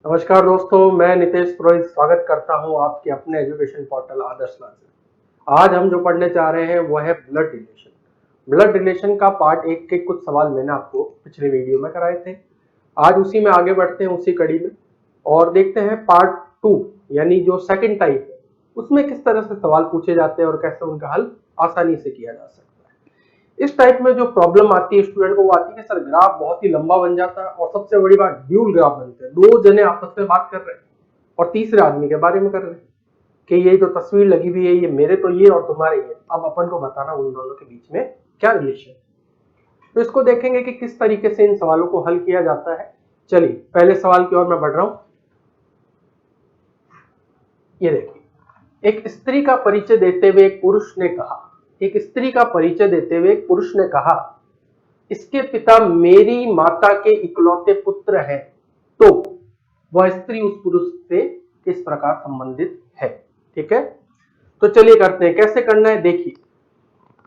नमस्कार दोस्तों, मैं नितेश पुरोहित स्वागत करता हूं आपके अपने एजुकेशन पोर्टल आदर्श क्लास में। आज हम जो पढ़ने जा रहे हैं वो है ब्लड रिलेशन। ब्लड रिलेशन का पार्ट 1 के कुछ सवाल मैंने आपको पिछले वीडियो में कराए थे। आज उसी में आगे बढ़ते हैं, उसी कड़ी में, और देखते हैं पार्ट 2 यानी जो सेकंड टाइप है उसमें किस तरह से सवाल पूछे जाते हैं और कैसे उनका हल आसानी से किया जा सकता है। इस टाइप में जो प्रॉब्लम आती है स्टूडेंट को, वो आती है सर ग्राफ बहुत ही लंबा बन जाता है और सबसे बड़ी बात ड्यूल ग्राफ बनते हैं। दो जने आपस में बात कर रहे हैं और तीसरे आदमी के बारे में कर रहे हैं कि ये जो तस्वीर लगी हुई है ये मेरे तो ये और तुम्हारे ये। अब अपन को बताना उन दोनों के बीच में क्या रिलेशन है। तो इसको देखेंगे कि किस तरीके से इन सवालों को हल किया जाता है। चलिए पहले सवाल की ओर मैं बढ़ रहा हूं। ये देखिए, एक स्त्री का परिचय देते हुए एक पुरुष ने कहा, एक स्त्री का परिचय देते हुए एक पुरुष ने कहा, इसके पिता मेरी माता के इकलौते पुत्र है। तो वह स्त्री उस पुरुष से किस प्रकार संबंधित है। ठीक है, तो चलिए करते हैं। कैसे करना है देखिए,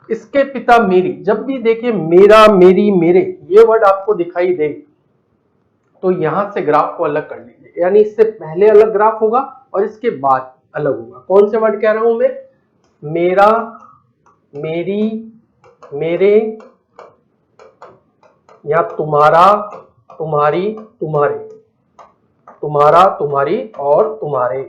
इसके पिता मेरी, जब भी देखिए मेरा, मेरी, मेरे ये वर्ड आपको दिखाई दे तो यहां से ग्राफ को अलग कर लीजिए, यानी इससे पहले अलग ग्राफ होगा और इसके बाद अलग होगा। कौन से वर्ड कह रहा हूं मैं? मेरा, मेरी, मेरे, या तुम्हारा, तुम्हारी, तुम्हारे, तुम्हारा, तुम्हारी और तुम्हारे।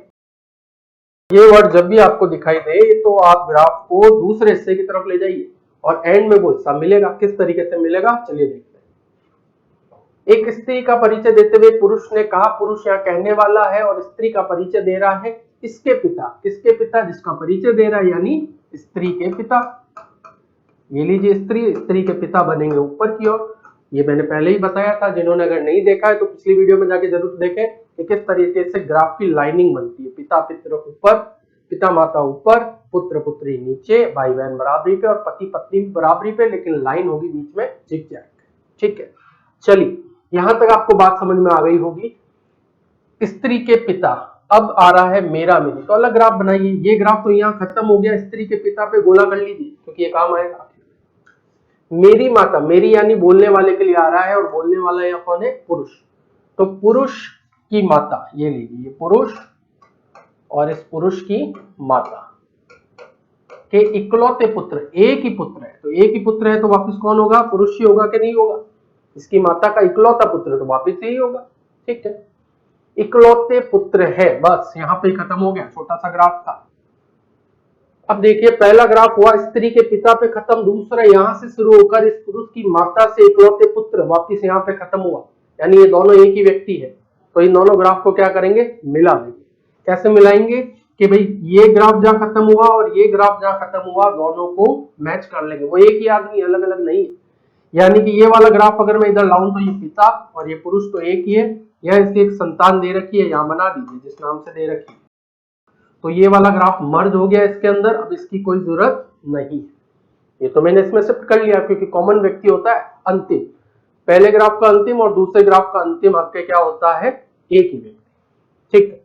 ये वर्ड जब भी आपको दिखाई दे तो आप ग्राफ को दूसरे हिस्से की तरफ ले जाइए और एंड में वो हिस्सा मिलेगा। किस तरीके से मिलेगा चलिए देखते हैं। एक स्त्री का परिचय देते हुए पुरुष ने कहा, पुरुष यहाँ कहने वाला है और स्त्री का परिचय दे रहा है इसके पिता। किसके पिता? जिसका परिचय दे रहा है यानी स्त्री के पिता। ये लीजिए, स्त्री, स्त्री के पिता बनेंगे ऊपर की ओर। ये मैंने पहले ही बताया था, जिन्होंने अगर नहीं देखा है तो पिछली वीडियो में जाके जरूर देखें कि किस तरीके से ग्राफ की लाइनिंग बनती है। पिता पित्र ऊपर, पिता माता ऊपर, पुत्र पुत्री नीचे, भाई बहन बराबरी पे और पति पत्नी बराबरी पे, लेकिन लाइन होगी बीच में झिक जाएगा। ठीक है, चलिए यहां तक आपको बात समझ में आ गई होगी। स्त्री के पिता, अब आ रहा है मेरा, मेरी, तो अलग ग्राफ बनाइए। ये ग्राफ तो यहाँ खत्म हो गया, स्त्री के पिता पे गोला कर लीजिए क्योंकि ये काम आएगा। मेरी माता, मेरी यानी बोलने वाले के लिए आ रहा है और बोलने वाला यहाँ कौन है? पुरुष। तो पुरुष की माता, ये लीजिए, ये पुरुष और इस पुरुष की माता के इकलौते पुत्र, एक ही पुत्र है, तो एक ही पुत्र है तो वापिस कौन होगा? पुरुष ही होगा कि नहीं होगा? इसकी माता का इकलौता पुत्र तो वापिस यही होगा। ठीक है, इकलौते पुत्र है, बस यहाँ पे खत्म हो गया, छोटा सा ग्राफ था। अब देखिए पहला ग्राफ हुआ स्त्री के पिता पे खत्म, दूसरा यहां से शुरू होकर इस पुरुष की माता से इकलौते पुत्र वापिस यहाँ पे खत्म हुआ, यानी ये दोनों एक ही व्यक्ति है। तो इन दोनों ग्राफ को क्या करेंगे? मिला देंगे। कैसे मिलाएंगे कि भाई ये ग्राफ जहां खत्म हुआ और ये ग्राफ जहां खत्म हुआ, दोनों को मैच कर लेंगे। वो एक ही आदमी, अलग अलग नहीं है। यानी कि ये वाला ग्राफ अगर मैं इधर लाऊं तो ये पिता और ये पुरुष तो एक ही है। यह इसकी एक संतान दे रखी है, यहां बना दीजिए जिस नाम से दे रखी है। तो ये वाला ग्राफ मर्ज हो गया इसके अंदर, अब इसकी कोई जरूरत नहीं है। ये तो मैंने इसमें शिफ्ट कर लिया क्योंकि कॉमन व्यक्ति होता है अंतिम। पहले ग्राफ का अंतिम और दूसरे ग्राफ का अंतिम आपके क्या होता है? एक ही व्यक्ति। ठीक है,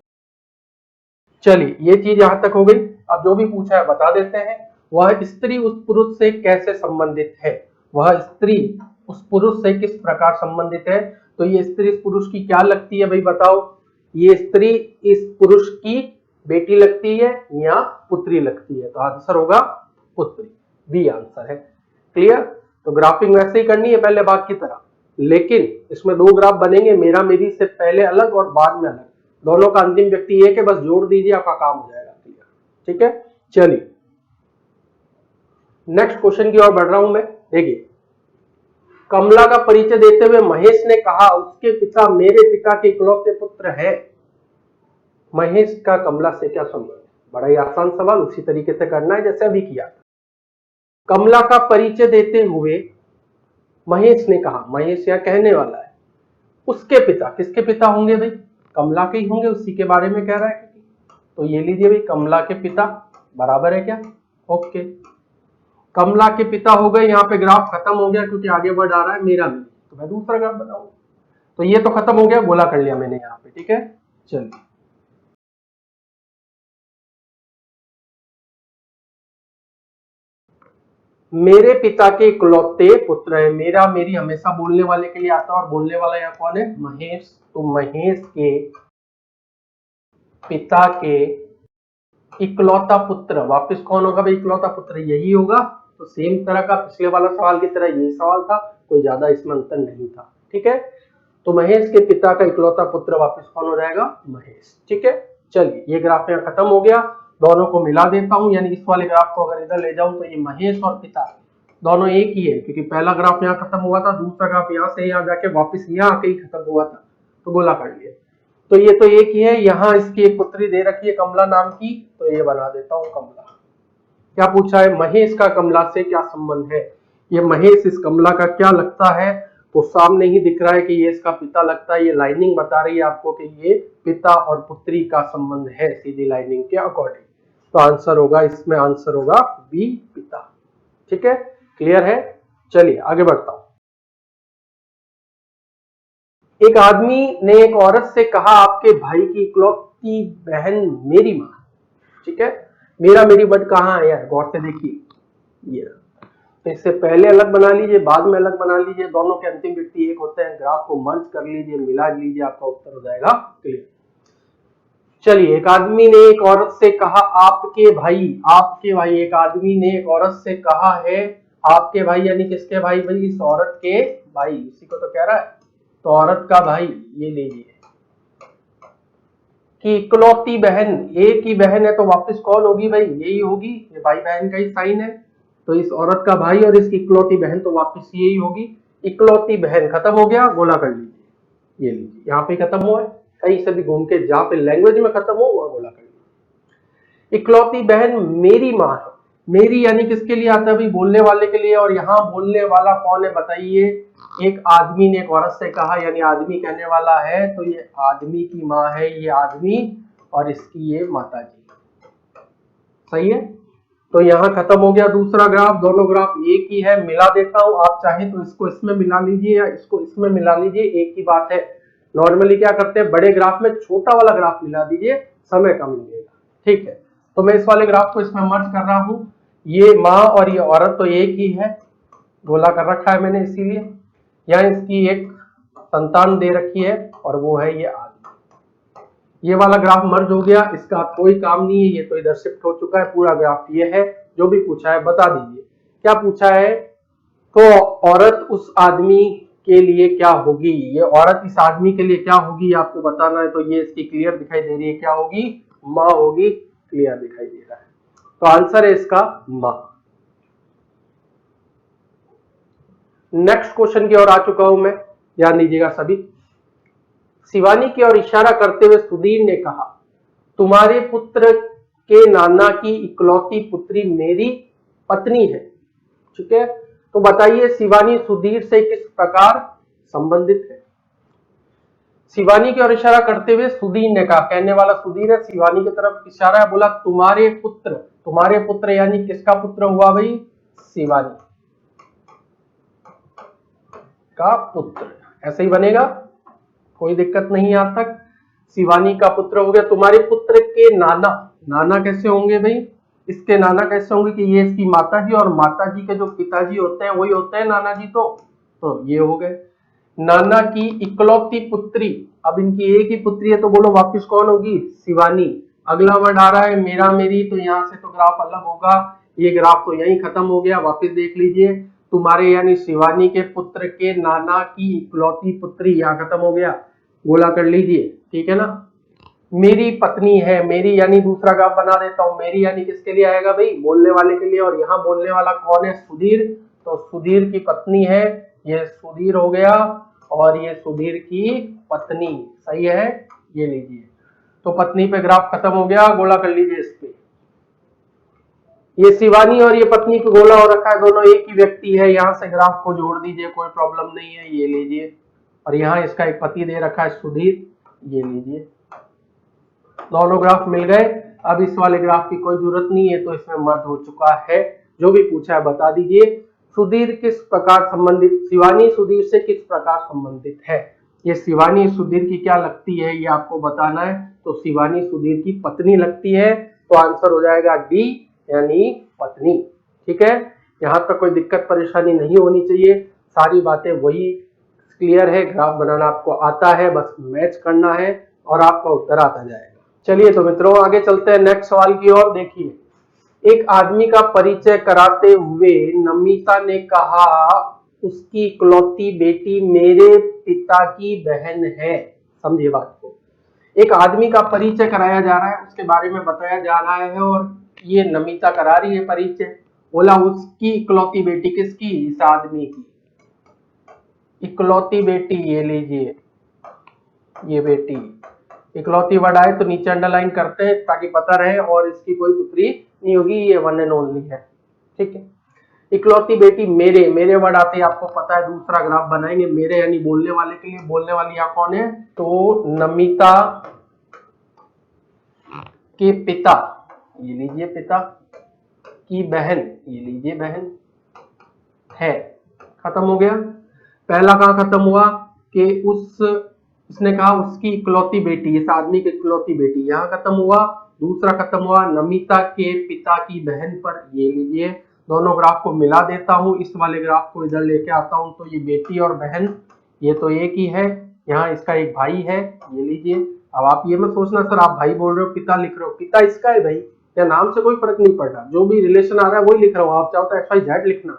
चलिए ये चीज यहां तक हो गई। अब जो भी पूछा है बता देते हैं। वह स्त्री उस पुरुष से कैसे संबंधित है? वह स्त्री उस पुरुष से किस प्रकार संबंधित है? तो ये स्त्री इस पुरुष की क्या लगती है भाई बताओ? ये स्त्री इस पुरुष की बेटी लगती है या पुत्री लगती है? तो आंसर होगा पुत्री, बी आंसर है। क्लियर? तो ग्राफिंग वैसे ही करनी है पहले बात की तरह, लेकिन इसमें दो ग्राफ बनेंगे, मेरा मेरी से पहले अलग और बाद में अलग। दोनों का अंतिम व्यक्ति एक है, बस जोड़ दीजिए आपका काम हो जाएगा। क्लियर? ठीक है, चलिए नेक्स्ट क्वेश्चन की ओर बढ़ रहा हूं मैं। देखिए, कमला का परिचय देते हुए महेश ने कहा, उसके पिता मेरे पिता के इकलौते पुत्र है। महेश का कमला से क्या संबंध है? बड़ा ही आसान सवाल, उसी तरीके से करना है जैसे अभी किया। कमला का परिचय देते हुए महेश ने कहा, महेश यहाँ कहने वाला है, उसके पिता, किसके पिता होंगे भाई? कमला के ही होंगे, उसी के बारे में कह रहा है। तो ये लीजिए भाई, कमला के पिता बराबर है क्या? ओके, कमला के पिता हो गए। यहाँ पे ग्राफ खत्म हो गया क्योंकि आगे बढ़ आ रहा है मेरा भी, तो मैं दूसरा ग्राफ बनाऊंगा। तो ये तो खत्म हो गया, गोला कर लिया मैंने यहाँ पे। ठीक है, चलिए मेरे पिता के इकलौते पुत्र है। मेरा मेरी हमेशा बोलने वाले के लिए आता है और बोलने वाला यहाँ कौन है? महेश। तो महेश के पिता के इकलौता पुत्र, वापस कौन होगा भाई? इकलौता पुत्र यही होगा। तो सेम तरह का पिछले वाला सवाल की तरह यही सवाल था, कोई ज्यादा इसमें अंतर नहीं था। ठीक है, तो महेश के पिता का इकलौता पुत्र वापस कौन हो जाएगा? महेश। ठीक है, चलिए ये ग्राफ यहाँ खत्म हो गया। दोनों को मिला देता हूं, यानी इस वाले ग्राफ को अगर इधर ले जाऊं तो ये महेश और पिता दोनों एक ही है, क्योंकि पहला ग्राफ यहाँ खत्म हुआ था, दूसरा ग्राफ यहाँ से यहाँ जाके वापस यहाँ आके ही खत्म हुआ था, तो गोला कर लिया। तो ये तो एक ही है। यहाँ इसकी एक पुत्री दे रखी है कमला नाम की, तो ये बना देता हूँ कमला। क्या पूछा है? महेश का कमला से क्या संबंध है? ये महेश इस कमला का क्या लगता है? तो सामने ही दिख रहा है कि ये इसका पिता लगता है। ये लाइनिंग बता रही है आपको कि ये पिता और पुत्री का संबंध है, सीधी लाइनिंग के अकॉर्डिंग। तो आंसर होगा, इसमें आंसर होगा बी, पिता। ठीक है, क्लियर है? चलिए आगे बढ़ता हूं। एक आदमी ने एक औरत से कहा, आपके भाई की इकलौती बहन मेरी मां। ठीक है, मेरा मेरी वर्ड कहाँ है यार? गौर से देखिए, ये तो इससे पहले अलग बना लीजिए, बाद में अलग बना लीजिए, दोनों के अंतिम व्यक्ति एक होते हैं। ग्राफ को मर्ज कर लीजिए, मिला लीजिए, आपका उत्तर हो जाएगा क्लियर। चलिए, एक आदमी ने एक औरत से कहा, आपके भाई, आपके भाई, एक आदमी ने एक औरत से कहा है आपके भाई, यानी किसके भाई? भाई इस औरत के भाई, इसी को तो कह रहा है। तो औरत का भाई ये लीजिए कि इकलौती बहन, एक ही बहन है तो वापस कौन होगी भाई? यही होगी, ये भाई बहन का ही साइन है। तो इस औरत का भाई और इसकी इकलौती बहन तो वापस यही होगी। इकलौती बहन खत्म हो गया, गोला कर लीजिए। ये लीजिए, यहाँ पे खत्म हुआ है, कहीं से भी घूम के जहां पे लैंग्वेज में खत्म हो वहां गोला कर लीजिए। इकलौती बहन मेरी माँ है। मेरी यानी किसके लिए आता है भाई? बोलने वाले के लिए। और यहाँ बोलने वाला कौन है बताइए? एक आदमी ने एक औरत से कहा, यानी आदमी कहने वाला है, तो ये आदमी की माँ है, ये आदमी, और इसकी ये माता जी। सही है, तो यहाँ खत्म हो गया दूसरा ग्राफ। दोनों ग्राफ एक ही है, मिला देता हूं। आप चाहे तो इसको इसमें मिला लीजिए या इसको इसमें मिला लीजिए, एक ही बात है। नॉर्मली क्या करते हैं, बड़े ग्राफ में छोटा वाला ग्राफ मिला दीजिए, समय कम लगेगा। ठीक है, तो मैं इस वाले ग्राफ को इसमें मर्ज कर रहा हूं। ये माँ और ये औरत तो एक ही है, गोला कर रखा है मैंने इसीलिए। यहाँ इसकी एक संतान दे रखी है और वो है ये आदमी। ये वाला ग्राफ मर्ज हो गया, इसका कोई काम नहीं है, ये तो इधर शिफ्ट हो चुका है। पूरा ग्राफ ये है। जो भी पूछा है बता दीजिए। क्या पूछा है? तो औरत उस आदमी के लिए क्या होगी? ये औरत इस आदमी के लिए क्या होगी आपको बताना है। तो ये इसकी क्लियर दिखाई दे रही है, क्या होगी? माँ होगी। क्लियर दिखाई दे रहा है, तो आंसर है इसका माँ। नेक्स्ट क्वेश्चन की ओर आ चुका हूं मैं, ध्यान दीजिएगा सभी। शिवानी की ओर इशारा करते हुए सुधीर ने कहा, तुम्हारे पुत्र के नाना की इकलौती पुत्री मेरी पत्नी है। ठीक है, तो बताइए शिवानी सुधीर से किस प्रकार संबंधित है? शिवानी की ओर इशारा करते हुए सुधीर ने कहा, कहने वाला सुधीर है, शिवानी की तरफ इशारा है, बोला तुम्हारे पुत्र। तुम्हारे पुत्र यानी किसका पुत्र हुआ भाई? शिवानी का पुत्र, ऐसे ही बनेगा, कोई दिक्कत नहीं यहां तक। शिवानी का पुत्र हो गया। तुम्हारे पुत्र के नाना, नाना कैसे होंगे भाई? इसके नाना कैसे होंगे कि ये इसकी माता जी, और माता जी के जो पिताजी होते हैं वही होते हैं नाना जी। तो ये हो गए। नाना की इकलौती पुत्री, अब इनकी एक ही पुत्री है, तो बोलो वापिस कौन होगी? शिवानी। अगला वर्ड आ रहा है मेरा मेरी, तो यहां से तो ग्राफ अलग होगा। ये ग्राफ तो यही खत्म हो गया, वापिस देख लीजिए। तुम्हारे यानी शिवानी के पुत्र के नाना की इकलौती पुत्री, यहां खत्म हो गया, गोला कर लीजिए। ठीक है ना? मेरी पत्नी है, मेरी यानी दूसरा ग्राफ बना देता हूं। मेरी यानी किसके लिए आएगा भाई? बोलने वाले के लिए। और यहाँ बोलने वाला कौन है? सुधीर। तो सुधीर की पत्नी है, ये सुधीर हो गया, और ये सुधीर की पत्नी। सही है, ये लीजिए। तो पत्नी पे ग्राफ खत्म हो गया, गोला कर लीजिए इस पे। ये शिवानी और ये पत्नी को गोला हो रखा है, दोनों एक ही व्यक्ति है। यहां से ग्राफ को जोड़ दीजिए, कोई प्रॉब्लम नहीं है, ये लीजिए। और यहाँ इसका एक पति दे रखा है सुधीर, ये लीजिए। दोनों ग्राफ मिल गए। अब इस वाले ग्राफ की कोई जरूरत नहीं है, तो इसमें मर्ज हो चुका है। जो भी पूछा है बता दीजिए। सुधीर किस प्रकार संबंधित, शिवानी सुधीर से किस प्रकार संबंधित है? ये शिवानी सुधीर की क्या लगती है, ये आपको बताना है। तो शिवानी सुधीर की पत्नी लगती है, तो आंसर हो जाएगा डी, यानी पत्नी। ठीक है, यहां तक कोई दिक्कत परेशानी नहीं होनी चाहिए, सारी बातें वही क्लियर है। ग्राफ बनाना आपको आता है, बस मैच करना है और आपका उत्तर आता जाएगा। चलिए तो मित्रों आगे चलते हैं नेक्स्ट सवाल की ओर। देखिए, एक आदमी का परिचय कराते हुए नमिता ने कहा उसकी इकलौती बेटी मेरे पिता की बहन है। समझिए बात को, एक आदमी का परिचय कराया जा रहा है, उसके बारे में बताया जा रहा है और ये नमिता करा रही है परिचय। बोला उसकी इकलौती बेटी, किसकी? इस आदमी की इकलौती बेटी, ये लीजिए ये बेटी। इकलौती वर्ड आए तो नीचे अंडरलाइन करते हैं ताकि पता रहे, और इसकी कोई पुत्री नहीं होगी, ये वन एंड ओनली है। ठीक है, इकलौती बेटी मेरे, मेरे वर्ड आते ही आपको पता है दूसरा ग्राफ बनाएंगे। मेरे यानी बोलने वाले के लिए, बोलने वाली यहाँ कौन है? तो नमिता के पिता, ये लीजिए पिता, की बहन, ये लीजिए बहन है। खत्म हो गया। पहला कहां खत्म हुआ कि उसने कहा उसकी इकलौती बेटी, इस आदमी की इकलौती बेटी, यहां खत्म हुआ। दूसरा खत्म हुआ नमिता के पिता की बहन पर, ये लीजिए। दोनों ग्राफ को मिला देता हूं, इस वाले ग्राफ को इधर लेके आता हूं तो ये बेटी और बहन ये तो एक ही है। यहाँ इसका एक भाई है, ये लीजिए। अब आप ये मत सोचना सर आप भाई बोल रहे हो पिता लिख रहे हो, पिता इसका है भाई, या नाम से कोई फर्क नहीं पड़ रहा, जो भी रिलेशन आ रहा है वही लिख रहा हूँ। आप चाहो तो XYZ लिखना,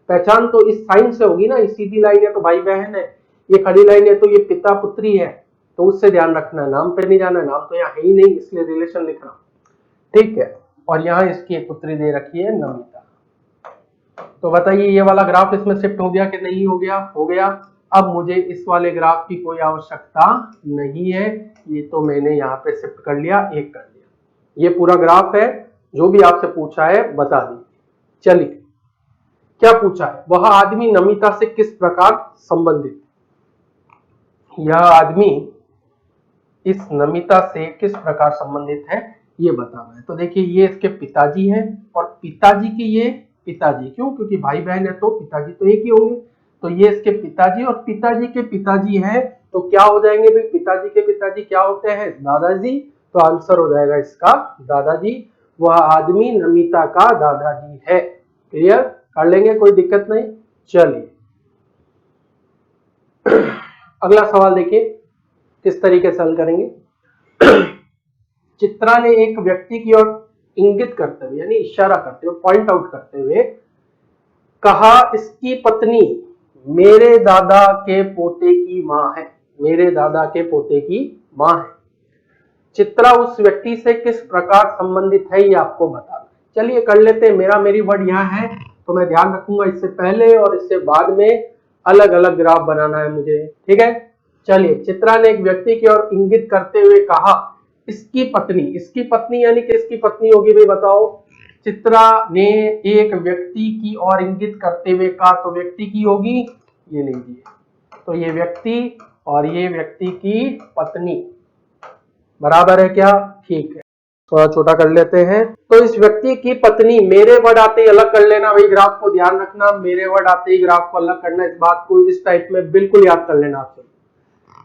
पहचान तो इस साइन से होगी ना। इस सीधी लाइन है तो भाई बहन है, ये खड़ी लाइन है तो ये पिता पुत्री है, तो उससे ध्यान रखना है, नाम पे नहीं जाना है, नाम तो यहाँ है ही नहीं इसलिए रिलेशन लिख रहा हूं। ठीक है, और यहाँ इसकी एक पुत्री दे रखी है नमिता। तो बताइए ये वाला ग्राफ इसमें शिफ्ट हो गया कि नहीं हो गया? हो गया। अब मुझे इस वाले ग्राफ की कोई आवश्यकता नहीं है, ये तो मैंने यहाँ पे शिफ्ट कर लिया, एक कर लिया। ये पूरा ग्राफ है, जो भी आपसे पूछा है बता दीजिए। चलिए क्या पूछा है? वह आदमी नमिता से किस प्रकार संबंधित? यह आदमी इस नमिता से किस प्रकार संबंधित है ये बताना है। तो देखिए ये इसके पिताजी हैं, और पिताजी के ये पिताजी, क्यों? क्योंकि भाई बहन है तो पिताजी तो एक ही होंगे। तो ये इसके पिताजी और पिताजी के पिताजी हैं, तो क्या हो जाएंगे भाई? पिताजी के पिताजी क्या होते हैं? दादाजी। तो आंसर हो जाएगा इसका दादाजी। वह आदमी नमिता का दादाजी है। क्लियर? कर लेंगे, कोई दिक्कत नहीं। चलिए अगला सवाल देखिए किस तरीके से हल करेंगे। चित्रा ने एक व्यक्ति की ओर इंगित करते हुए यानी इशारा करते हुए, पॉइंट आउट करते हुए कहा इसकी पत्नी मेरे दादा के पोते की मां है। मेरे दादा के पोते की मां है। चित्रा उस व्यक्ति से किस प्रकार संबंधित है ये आपको बताना है। चलिए कर लेते हैं। मेरा मेरी वर्ड यहाँ है तो मैं ध्यान रखूंगा इससे पहले और इससे बाद में अलग अलग ग्राफ बनाना है मुझे। ठीक है, चलिए। चित्रा ने एक व्यक्ति की ओर इंगित करते हुए कहा इसकी पत्नी, इसकी पत्नी यानी कि इसकी पत्नी होगी भाई, बताओ। चित्रा ने एक व्यक्ति की ओर इंगित करते हुए कहा, तो व्यक्ति की होगी, ये लीजिए। तो ये व्यक्ति और ये व्यक्ति की पत्नी बराबर है क्या? ठीक है, थोड़ा छोटा कर लेते हैं। तो इस व्यक्ति की पत्नी, मेरे वर्ड आते ही अलग कर लेना भाई, ग्राफ को ध्यान रखना, मेरे वर्ड आते ही ग्राफ को अलग करना। इस बात को इस टाइप में बिल्कुल याद कर लेना आपसे।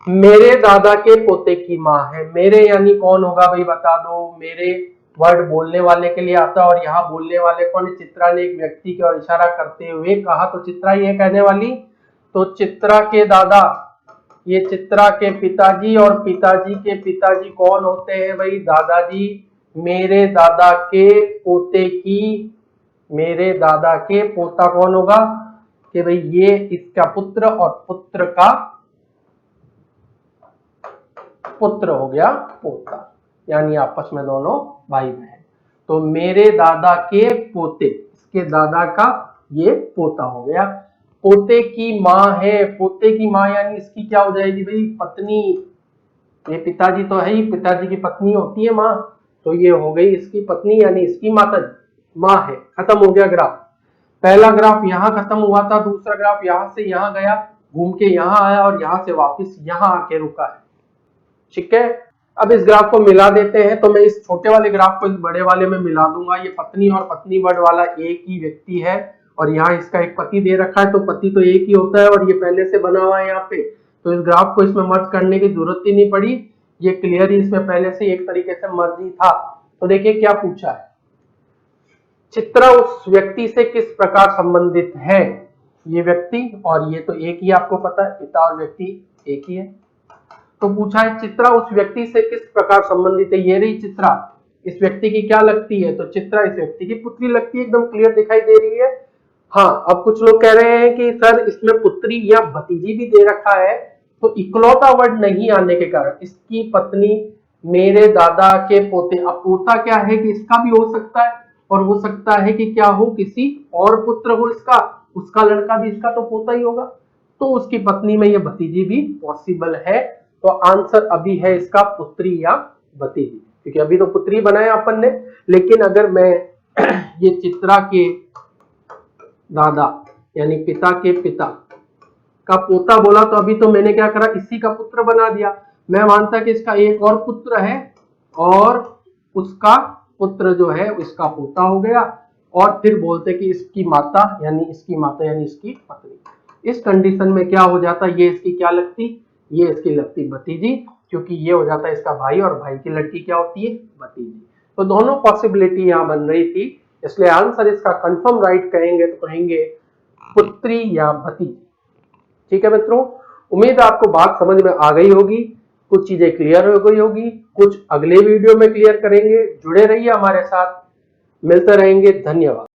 मेरे दादा के पोते की मां है। मेरे यानी कौन होगा भाई, बता दो। मेरे वर्ड बोलने वाले के लिए आता है, और यहाँ बोलने वाले कौन? चित्रा ने एक व्यक्ति की ओर इशारा करते हुए कहा, तो चित्रा ये कहने वाली। तो चित्रा के दादा, ये चित्रा के पिताजी, और पिताजी के पिताजी कौन होते हैं भाई? दादाजी। मेरे दादा के पोते की, मेरे दादा के पोता कौन होगा? कि भाई ये इसका पुत्र और पुत्र का पुत्र हो गया पोता, यानी आपस में दोनों भाई बहन। तो मेरे दादा के पोते, इसके दादा का ये पोता हो गया। पोते की मां है। पोते की मां यानी इसकी क्या हो जाएगी भाई? पत्नी। ये पिताजी तो है ही, पिताजी की पत्नी होती है मां, तो ये हो गई इसकी पत्नी यानी इसकी माता मां है। खत्म हो गया ग्राफ। पहला ग्राफ यहां खत्म हुआ था, दूसरा ग्राफ यहां से यहां गया, घूम के यहां आया और यहां से वापस यहां आके रुका है। ठीक है, अब इस ग्राफ को मिला देते हैं। तो मैं इस छोटे वाले ग्राफ को इस बड़े वाले में मिला दूंगा। ये पत्नी और पत्नी वर्ड वाला एक ही व्यक्ति है, और यहाँ इसका एक पति दे रखा है, तो पति तो एक ही होता है, और ये पहले से बना हुआ है यहाँ पे, तो इस ग्राफ को इसमें मर्ज करने की जरूरत ही नहीं पड़ी। ये क्लियर ही इसमें पहले से एक तरीके से मर्ज ही था। तो देखिए क्या पूछा है, चित्रा उस व्यक्ति से किस प्रकार संबंधित है। ये व्यक्ति और ये तो एक ही आपको पता है, पिता और व्यक्ति एक ही है। तो पूछा है चित्रा उस व्यक्ति से किस प्रकार संबंधित है। ये रही चित्रा, इस व्यक्ति की क्या लगती है, तो चित्रा इस व्यक्ति की पुत्री लगती है। एकदम क्लियर दिखाई दे रही है। हाँ, अब कुछ लोग कह रहे हैं कि सर इसमें पुत्री या भतीजी भी दे रखा है, तो इकलौता वर्ड नहीं आने के कारण इसकी पत्नी मेरे दादा के पोते। अब पोता क्या है कि इसका भी हो सकता है, और हो सकता है कि क्या हो, किसी और पुत्र हो इसका, उसका लड़का भी इसका तो पोता ही होगा, तो उसकी पत्नी में ये भतीजी भी पॉसिबल है। तो आंसर अभी है इसका पुत्री या भतीजी, क्योंकि अभी तो पुत्री बनाया अपन ने। लेकिन अगर मैं ये चित्रा के दादा यानी पिता के पिता का पोता बोला, तो अभी तो मैंने क्या करा, इसी का पुत्र बना दिया। मैं मानता कि इसका एक और पुत्र है और उसका पुत्र जो है इसका पोता हो गया, और फिर बोलते कि इसकी माता यानी इसकी पत्नी। इस कंडीशन में क्या हो जाता, ये इसकी क्या लगती, ये इसकी लगती भतीजी, क्योंकि ये हो जाता है इसका भाई, और भाई की लड़की क्या होती है, भतीजी। तो दोनों पॉसिबिलिटी यहां बन रही थी, इसलिए आंसर इसका कंफर्म राइट कहेंगे तो कहेंगे पुत्री या भतीजी। ठीक है मित्रों, उम्मीद है आपको बात समझ में आ गई होगी, कुछ चीजें क्लियर हो गई होगी, कुछ अगले वीडियो में क्लियर करेंगे। जुड़े रहिए हमारे साथ, मिलते रहेंगे। धन्यवाद।